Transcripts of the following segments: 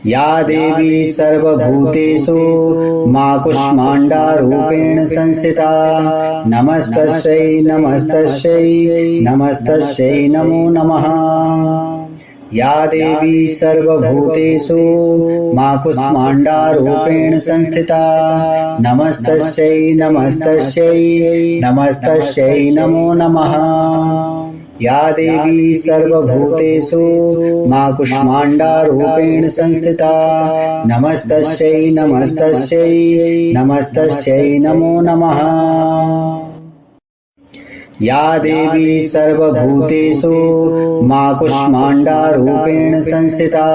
या देवी सर्वभूतेषु मा कूष्माण्डारूपेण संस्थिता नमस्तस्यै नमस्तस्यै नमस्तस्यै नमो नमः। या देवी सर्वभूतेषु मा कूष्माण्डारूपेण संस्थिता नमस्तस्यै नमस्तस्यै नमस्तस्यै नमो नमः। या देवी सर्वभूतेषु मा कूष्माण्डारूपेण संस्थिता नमस्तस्यै नमस्तस्यै नमस्तस्यै नमो नमः। या देवी सर्वभूतेषु मा कूष्माण्डारूपेण संस्थिता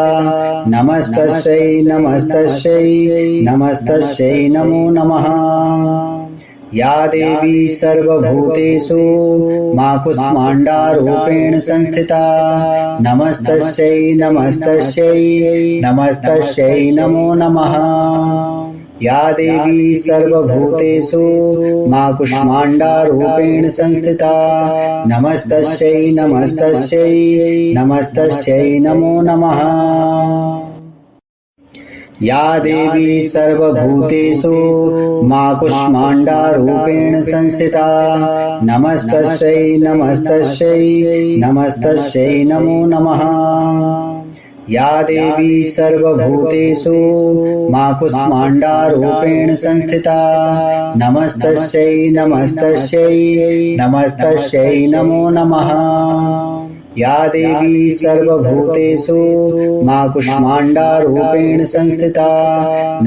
नमस्तस्यै नमस्तस्यै नमस्तस्यै नमो नमः। या देवी सर्वभूतेषु मा कूष्माण्डारूपेण संस्थिता नमस्तस्यै नमस्तस्यै नमस्तस्यै नमो नमः। या देवी सर्वभूतेषु मा कूष्माण्डारूपेण संस्थिता नमस्तस्यै नमस्तस्यै नमस्तस्यै नमो नमः। या देवी सर्वभूतेषु मा कूष्माण्डारूपेण संस्थिता नमस्तस्यै नमस्तस्यै नमस्तस्यै नमो नमः। या देवी सर्वभूतेषु मा कूष्माण्डारूपेण संस्थिता नमस्तस्यै नमस्तस्यै नमस्तस्यै नमो नमः। या देवी सर्वभूतेषु मा कूष्माण्डारूपेण संस्थिता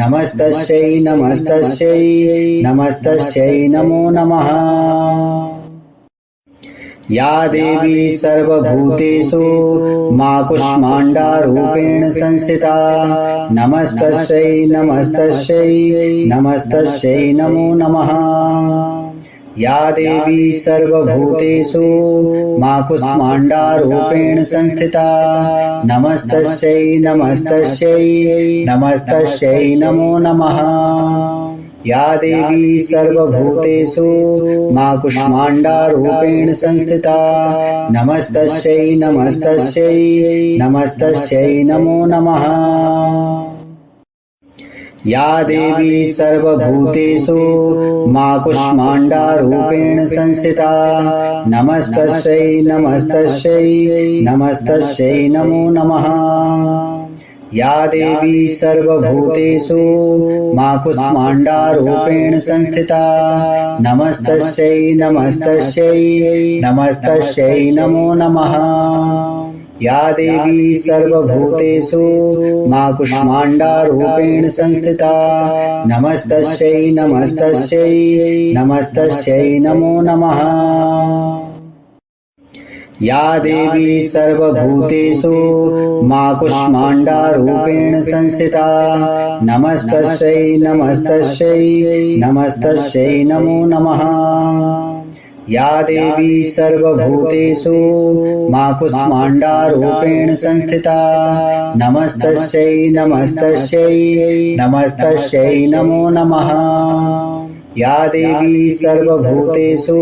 नमस्तस्यै नमस्तस्यै नमस्तस्यै नमो नमः। या देवी सर्वभूतेषु मा कूष्माण्डारूपेण संस्थिता नमस्तस्यै नमस्तस्यै नमस्तस्यै नमो नमः। या देवी सर्वभूतेषु मा कूष्माण्डारूपेण संस्थिता नमस्तस्यै नमस्तस्यै नमस्तस्यै नमो नमः। या देवी सर्वभूतेषु मा कूष्माण्डारूपेण संस्थिता नमस्तस्यै नमस्तस्यै नमस्तस्यै नमो नमः। या देवी सर्वभूतेषु मा कूष्माण्डारूपेण संस्थिता नमस्तस्यै नमस्तस्यै नमस्तस्यै नमो नमः। या देवी सर्वभूतेषु मा कूष्माण्डारूपेण संस्थिता नमस्तस्यै नमस्तस्यै नमस्तस्यै नमो नमः। या देवी सर्वभूतेषु मा कूष्माण्डारूपेण संस्थिता नमस्तस्यै नमस्तस्यै नमस्तस्यै नमो नमः। या देवी सर्वभूतेषु मा कूष्माण्डारूपेण संस्थिता नमस्तस्यै नमस्तस्यै नमस्तस्यै नमो नमः। या देवी सर्वभूतेषु मा कूष्माण्डारूपेण संस्थिता नमस्तस्यै नमस्तस्यै नमस्तस्यै नमो नमः। या देवी सर्वभूतेषु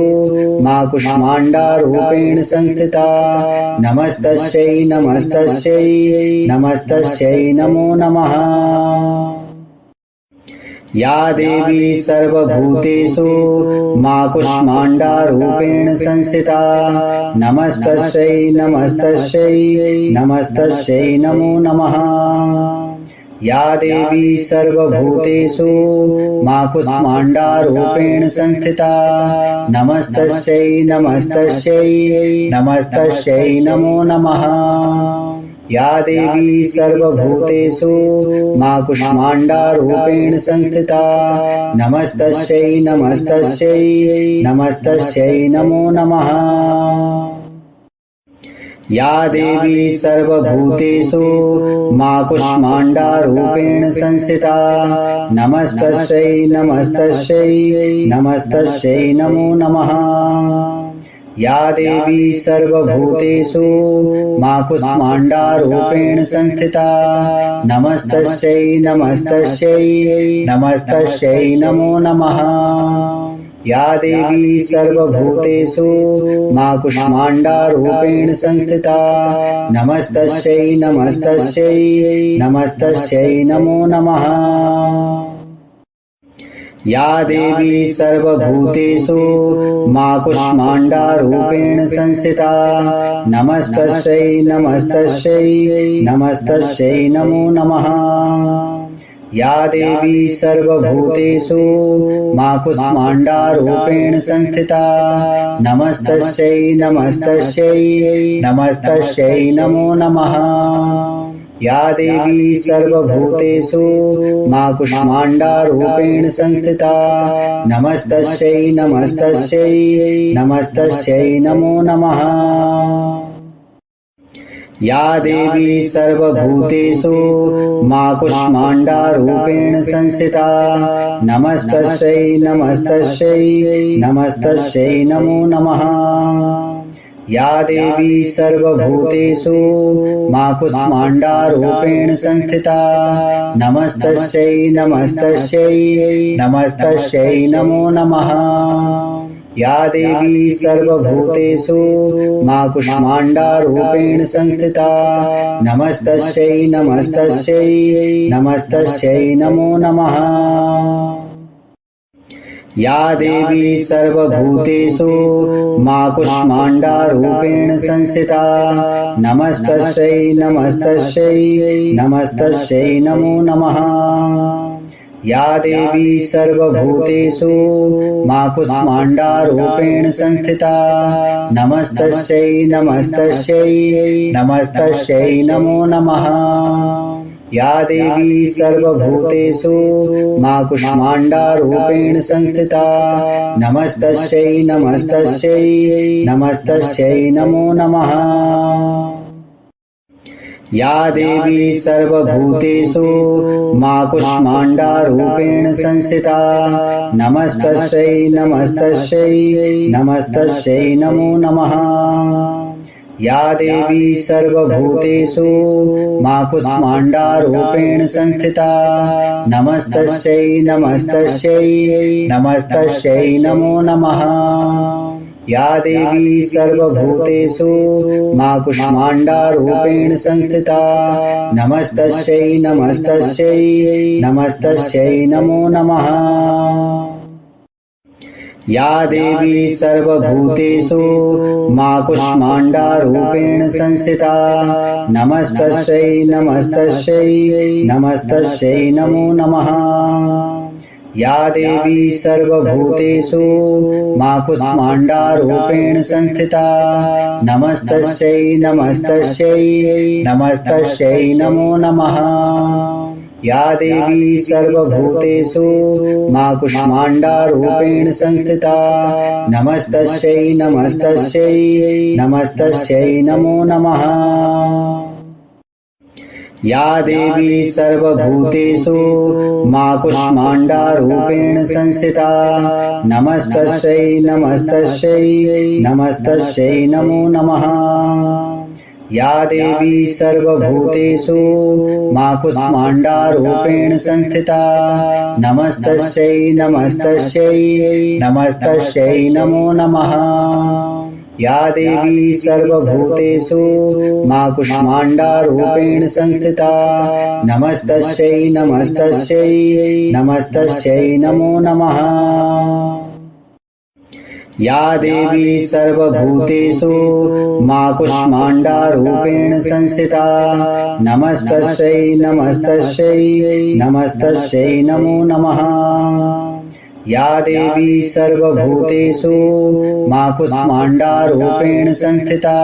मा कूष्माण्डारूपेण संस्थिता नमस्तस्यै नमस्तस्यै नमस्तस्यै नमो नमः। या देवी सर्वभूतेषु मा कूष्माण्डारूपेण संस्थिता नमस्तस्यै नमस्तस्यै नमस्तस्यै नमो नमः। या देवी सर्वभूतेषु मा कूष्माण्डारूपेण संस्थिता नमस्तस्यै नमस्तस्यै नमस्तस्यै नमो नमः। या देवी सर्वभूतेषु मा कूष्माण्डारूपेण संस्थिता नमस्तस्यै नमस्तस्यै नमस्तस्यै नमो नमः। या देवी सर्वभूतेषु मा कूष्माण्डारूपेण संस्थिता नमस्तस्यै नमस्तस्यै नमस्तस्यै नमो नमः। या देवी सर्वभूतेषु मा कूष्माण्डारूपेण संस्थिता नमस्तस्यै नमस्तस्यै नमस्तस्यै नमो नमः। या देवी सर्वभूतेषु मा कूष्माण्डारूपेण संस्थिता नमस्तस्यै नमस्तस्यै नमस्तस्यै नमो नमः। या देवी सर्वभूतेषु मा कूष्माण्डारूपेण संस्थिता नमस्तस्यै नमस्तस्यै नमस्तस्यै नमो नमः। या देवी सर्वभूतेषु मा कूष्माण्डारूपेण संस्थिता नमस्तस्यै नमस्तस्यै नमस्तस्यै नमो नमः। या देवी सर्वभूतेषु मा कूष्माण्डारूपेण संस्थिता नमस्तस्यै नमस्तस्यै नमस्तस्यै नमो नमः। या देवी सर्वभूतेषु मा कूष्माण्डारूपेण संस्थिता नमस्तस्यै नमस्तस्यै नमस्तस्यै नमो नमः। या देवी सर्वभूतेषु मा कूष्माण्डारूपेण संस्थिता नमस्तस्यै नमस्तस्यै नमस्तस्यै नमो नमः। या देवी सर्वभूतेषु मा कूष्माण्डारूपेण संस्थिता नमस्तस्यै नमस्तस्यै नमस्तस्यै नमो नमः। या देवी सर्वभूतेषु मा कूष्माण्डारूपेण संस्थिता नमस्तस्यै नमस्तस्यै नमस्तस्यै नमो नमः। या देवी सर्वभूतेषु मा कूष्माण्डारूपेण संस्थिता नमस्तस्यै नमस्तस्यै नमस्तस्यै नमो नमः। या देवी सर्वभूतेषु मा कूष्माण्डारूपेण संस्थिता नमस्तस्यै नमस्तस्यै नमस्तस्यै नमो नमः। या देवी सर्वभूतेषु मा कूष्माण्डारूपेण संस्थिता नमस्तस्यै नमस्तस्यै नमस्तस्यै नमो नमः। या देवी सर्वभूतेषु मा कूष्माण्डारूपेण संस्थिता नमस्तस्यै नमस्तस्यै नमस्तस्यै नमो नमः। या देवी सर्वभूतेषु मा कूष्माण्डारूपेण संस्थिता नमस्तस्यै नमस्तस्यै नमस्तस्यै नमो नमः। या देवी सर्वभूतेषु मा कूष्माण्डारूपेण संस्थिता नमस्तस्यै नमस्तस्यै नमस्तस्यै नमो नमः। या देवी सर्वभूतेषु मा कूष्माण्डारूपेण संस्थिता नमस्तस्यै नमस्तस्यै नमस्तस्यै नमो नमः। या देवी सर्वभूतेषु मा कूष्माण्डारूपेण संस्थिता नमस्तस्यै नमस्तस्यै नमस्तस्यै नमो नमः। या देवी सर्वभूतेषु मा कूष्माण्डारूपेण संस्थिता नमस्तस्यै नमस्तस्यै नमस्तस्यै नमो नमः। या देवी सर्वभूतेषु मा कूष्माण्डारूपेण संस्थिता नमस्तस्यै नमस्तस्यै नमस्तस्यै नमो नमः। या देवी सर्वभूतेषु मा कूष्माण्डारूपेण संस्थिता नमस्तस्यै नमस्तस्यै नमस्तस्यै नमो नमः। या देवी सर्वभूतेषु मा कूष्माण्डारूपेण संस्थिता नमस्तस्यै नमस्तस्यै नमस्तस्यै नमो नमः। या देवी सर्वभूतेषु मा कूष्माण्डारूपेण संस्थिता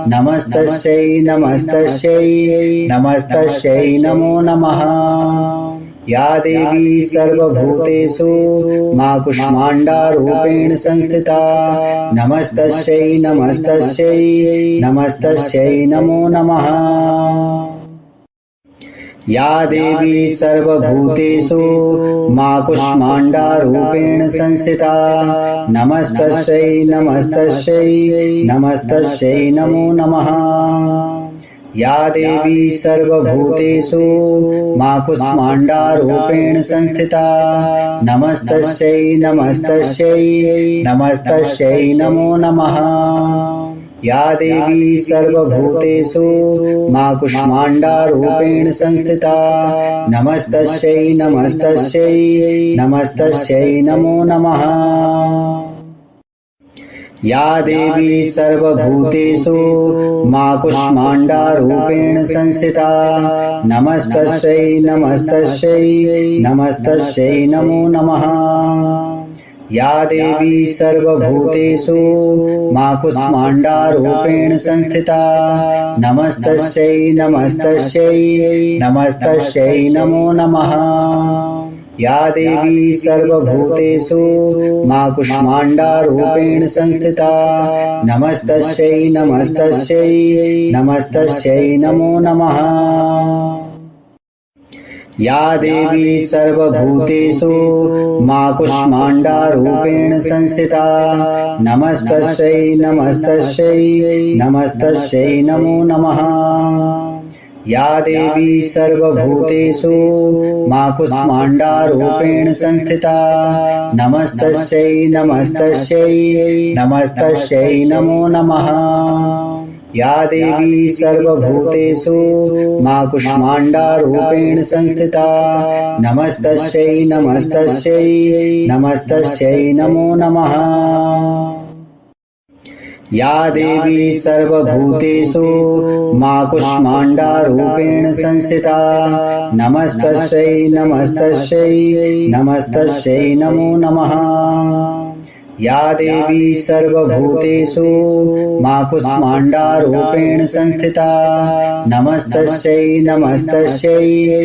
नमस्तस्यै नमस्तस्यै नमस्तस्यै नमो नमः। या देवी सर्वभूतेषु मा कूष्माण्डारूपेण संस्थिता नमस्तस्यै नमस्तस्यै नमस्तस्यै नमो नमः। या देवी सर्वभूतेषु मा कूष्माण्डारूपेण संस्थिता नमस्तस्यै नमस्तस्यै नमस्तस्यै नमो नमः। या देवी सर्वभूतेषु मा कूष्माण्डारूपेण संस्थिता नमस्तस्यै नमस्तस्यै नमस्तस्यै नमो नमः। या देवी सर्वभूतेषु मा कूष्माण्डारूपेण संस्थिता नमस्तस्यै नमस्तस्यै नमस्तस्यै नमो नमः। या देवी सर्वभूतेषु मा कूष्माण्डारूपेण संस्थिता नमस्तस्यै नमस्तस्यै नमस्तस्यै नमो नमः। या देवी सर्वभूतेषु मा कूष्माण्डारूपेण संस्थिता नमस्तस्यै नमस्तस्यै नमस्तस्यै नमो नमः। या देवी सर्वभूतेषु मा कूष्माण्डारूपेण संस्थिता नमस्तस्यै नमस्तस्यै नमस्तस्यै नमो नमः। या देवी सर्वभूतेषु मा कूष्माण्डारूपेण संस्थिता नमस्तस्यै नमस्तस्यै नमस्तस्यै नमो नमः। या देवी सर्वभूतेषु मा कूष्माण्डारूपेण संस्थिता नमस्तस्यै नमस्तस्यै नमस्तस्यै नमो नमः। या देवी सर्वभूतेषु मा कूष्माण्डारूपेण संस्थिता नमस्तस्यै नमस्तस्यै नमस्तस्यै नमो नमः। या देवी सर्वभूतेषु मा कूष्माण्डारूपेण संस्थिता नमस्तस्यै नमस्तस्यै नमस्तस्यै नमो नमः। या देवी सर्वभूतेषु मा कूष्माण्डारूपेण संस्थिता नमस्तस्यै नमस्तस्यै